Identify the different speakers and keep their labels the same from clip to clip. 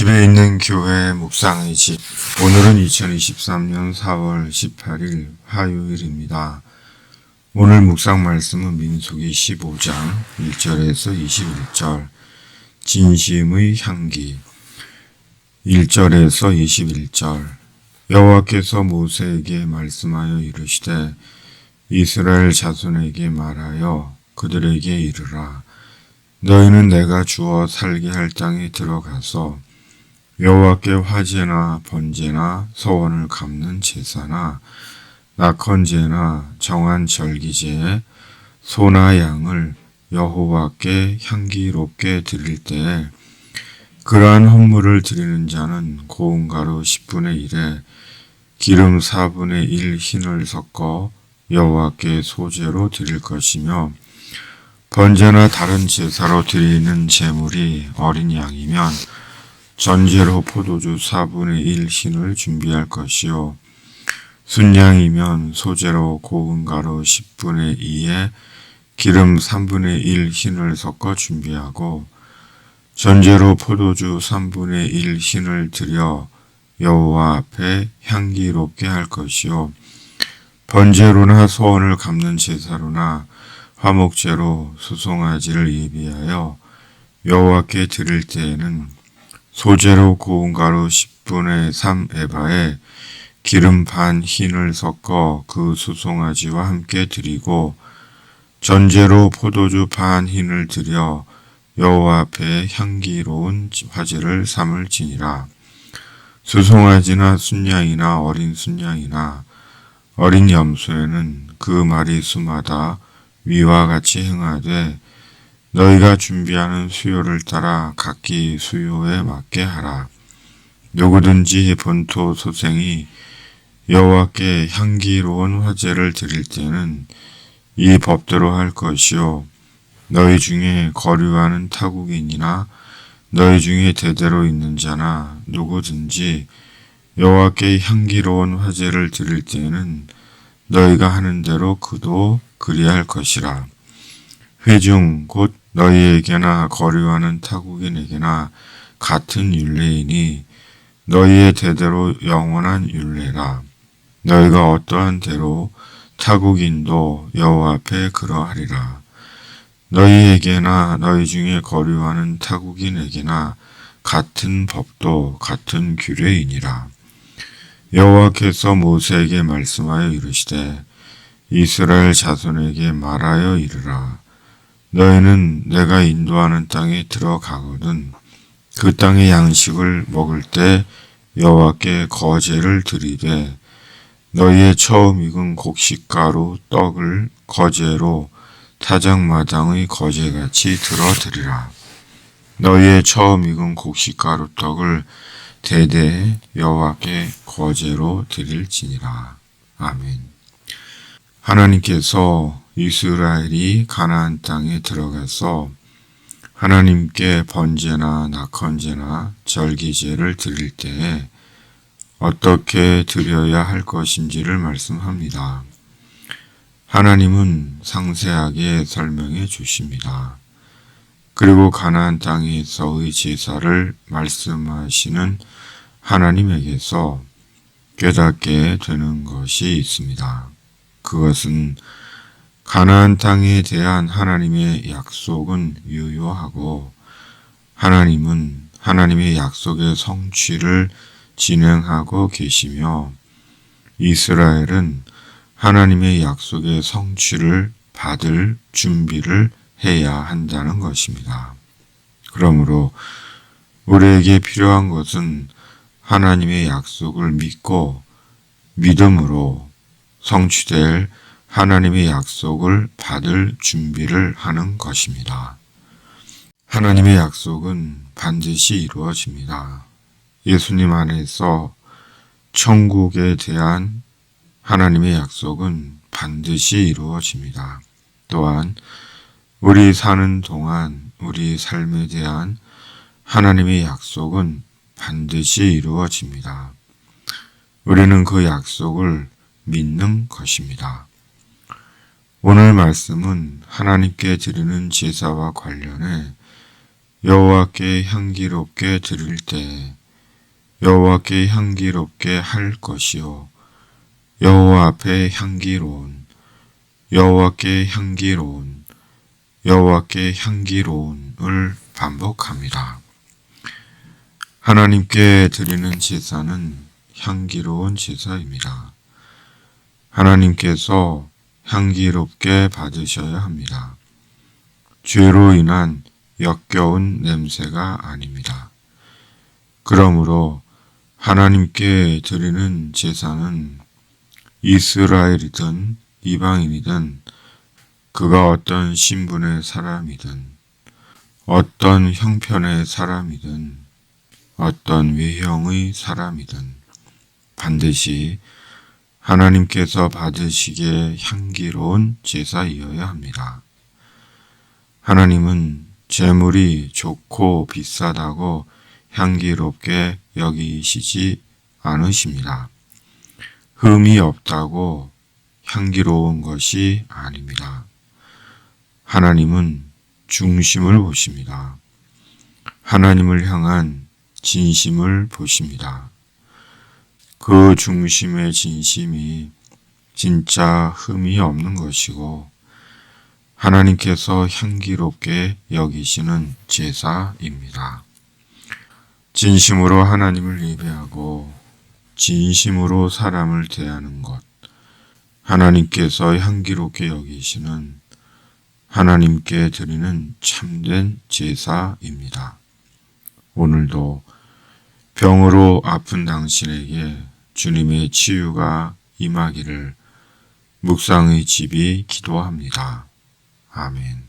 Speaker 1: 집에 있는 교회 묵상의 집. 오늘은 2023년 4월 18일 화요일입니다. 오늘 묵상 말씀은 민수기 15장 1절에서 21절, 진심의 향기. 1절에서 21절. 여호와께서 모세에게 말씀하여 이르시되 이스라엘 자손에게 말하여 그들에게 이르라. 너희는 내가 주어 살게 할 땅에 들어가서 여호와께 화제나 번제나 서원을 갚는 제사나 낙헌제나 정한 절기제에 소나 양을 여호와께 향기롭게 드릴 때에 그러한 헌물을 드리는 자는 고운 가루 10분의 1에 기름 4분의 1 흰을 섞어 여호와께 소제로 드릴 것이며, 번제나 다른 제사로 드리는 제물이 어린 양이면 전제로 포도주 4분의 1 흰을 준비할 것이요, 순양이면 소제로 고운 가루 10분의 2에 기름 3분의 1 흰을 섞어 준비하고, 전제로 포도주 3분의 1 흰을 드려 여호와 앞에 향기롭게 할 것이요, 번제로나 소원을 갚는 제사로나 화목제로 수송아지를 예비하여 여호와께 드릴 때에는 소제로 고운 가루 10분의 3 에바에 기름 반 흰을 섞어 그 수송아지와 함께 드리고, 전제로 포도주 반 흰을 드려 여호와 앞에 향기로운 화제를 삼을지니라. 수송아지나 순양이나 어린 순양이나 어린 염소에는 그 마리수마다 위와 같이 행하되 너희가 준비하는 수요를 따라 각기 수요에 맞게 하라. 누구든지 본토 소생이 여호와께 향기로운 화제를 드릴 때는 이 법대로 할 것이요, 너희 중에 거류하는 타국인이나 너희 중에 대대로 있는 자나 누구든지 여호와께 향기로운 화제를 드릴 때에는 너희가 하는 대로 그도 그리할 것이라. 회중 곧 너희에게나 거류하는 타국인에게나 같은 율례이니 너희의 대대로 영원한 율례라. 너희가 어떠한 대로 타국인도 여호와 앞에 그러하리라. 너희에게나 너희 중에 거류하는 타국인에게나 같은 법도 같은 규례이니라. 여호와께서 모세에게 말씀하여 이르시되 이스라엘 자손에게 말하여 이르라. 너희는 내가 인도하는 땅에 들어가거든 그 땅의 양식을 먹을 때 여호와께 거제를 드리되 너희의 처음 익은 곡식가루 떡을 거제로 타작마당의 거제같이 들어드리라. 너희의 처음 익은 곡식가루 떡을 대대 여호와께 거제로 드릴지니라. 아멘. 하나님께서 이스라엘이 가나안 땅에 들어가서 하나님께 번제나 낙헌제나 절기제를 드릴 때에 어떻게 드려야 할 것인지를 말씀합니다. 하나님은 상세하게 설명해 주십니다. 그리고 가나안 땅에서의 제사를 말씀하시는 하나님에게서 깨닫게 되는 것이 있습니다. 그것은 가나안 땅에 대한 하나님의 약속은 유효하고 하나님은 하나님의 약속의 성취를 진행하고 계시며 이스라엘은 하나님의 약속의 성취를 받을 준비를 해야 한다는 것입니다. 그러므로 우리에게 필요한 것은 하나님의 약속을 믿고 믿음으로 성취될 하나님의 약속을 받을 준비를 하는 것입니다. 하나님의 약속은 반드시 이루어집니다. 예수님 안에서 천국에 대한 하나님의 약속은 반드시 이루어집니다. 또한 우리 사는 동안 우리 삶에 대한 하나님의 약속은 반드시 이루어집니다. 우리는 그 약속을 믿는 것입니다. 오늘 말씀은 하나님께 드리는 제사와 관련해 여호와께 향기롭게 드릴 때 여호와께 향기롭게 할 것이요 여호와 앞에 향기로운 여호와께 향기로운 여호와께 향기로운을 반복합니다. 하나님께 드리는 제사는 향기로운 제사입니다. 하나님께서 향기롭게 받으셔야 합니다. 죄로 인한 역겨운 냄새가 아닙니다. 그러므로 하나님께 드리는 제사는 이스라엘이든 이방인이든 그가 어떤 신분의 사람이든 어떤 형편의 사람이든 어떤 외형의 사람이든 반드시 하나님께서 받으시기에 향기로운 제사이어야 합니다. 하나님은 제물이 좋고 비싸다고 향기롭게 여기시지 않으십니다. 흠이 없다고 향기로운 것이 아닙니다. 하나님은 중심을 보십니다. 하나님을 향한 진심을 보십니다. 그 중심의 진심이 진짜 흠이 없는 것이고 하나님께서 향기롭게 여기시는 제사입니다. 진심으로 하나님을 예배하고 진심으로 사람을 대하는 것, 하나님께서 향기롭게 여기시는 하나님께 드리는 참된 제사입니다. 오늘도 병으로 아픈 당신에게 주님의 치유가 임하기를 묵상의 집이 기도합니다. 아멘.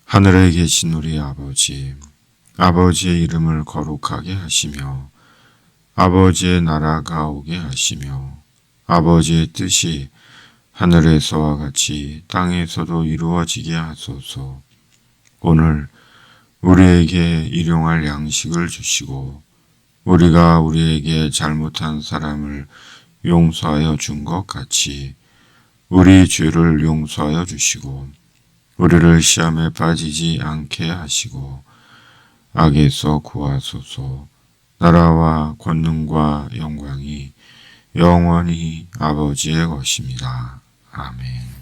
Speaker 1: 하늘에 계신 우리 아버지, 아버지의 이름을 거룩하게 하시며 아버지의 나라가 오게 하시며 아버지의 뜻이 하늘에서와 같이 땅에서도 이루어지게 하소서. 오늘 우리에게 일용할 양식을 주시고 우리가 우리에게 잘못한 사람을 용서하여 준 것 같이 우리 죄를 용서하여 주시고 우리를 시험에 빠지지 않게 하시고 악에서 구하소서. 나라와 권능과 영광이 영원히 아버지의 것입니다. 아멘.